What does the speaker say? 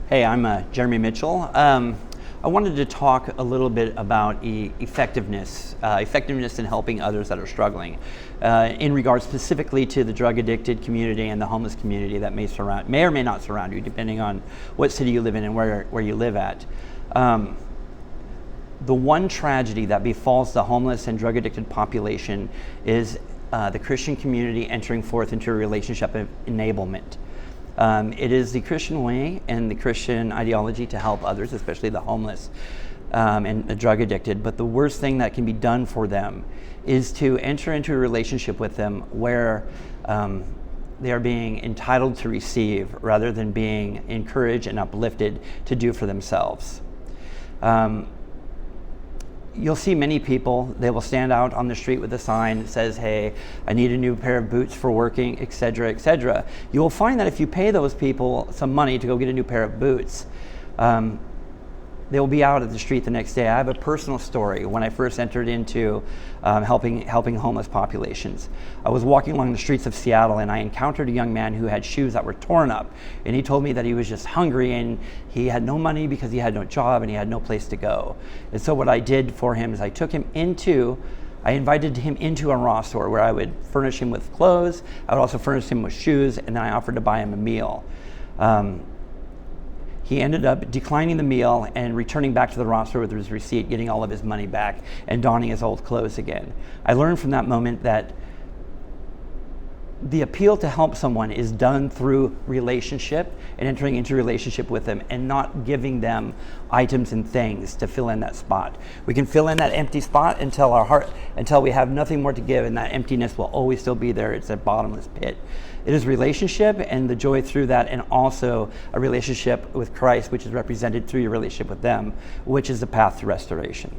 Hey, I'm Jeremy Mitchell. I wanted to talk a little bit about effectiveness in helping others that are struggling, in regards specifically to the drug-addicted community and the homeless community that may or may not surround you, depending on what city you live in and where you live at. The one tragedy that befalls the homeless and drug-addicted population is the Christian community entering forth into a relationship of enablement. It is the Christian way and the Christian ideology to help others, especially the homeless and the drug addicted. But the worst thing that can be done for them is to enter into a relationship with them where they are being entitled to receive rather than being encouraged and uplifted to do for themselves. You'll see many people, they will stand out on the street with a sign that says, hey, I need a new pair of boots for working, etc., etc. You will find that if you pay those people some money to go get a new pair of boots, they will be out at the street the next day. I have a personal story when I first entered into helping homeless populations. I was walking along the streets of Seattle and I encountered a young man who had shoes that were torn up, and he told me that he was just hungry and he had no money because he had no job and he had no place to go. And so what I did for him is I invited him into a raw store where I would furnish him with clothes, I would also furnish him with shoes, and then I offered to buy him a meal. He ended up declining the meal and returning back to the roster with his receipt, getting all of his money back and donning his old clothes again. I learned from that moment that the appeal to help someone is done through relationship and entering into relationship with them and not giving them items and things to fill in that spot. We can fill in that empty spot until we have nothing more to give, and that emptiness will always still be there. It's a bottomless pit. It is relationship and the joy through that, and also a relationship with Christ, which is represented through your relationship with them, which is the path to restoration.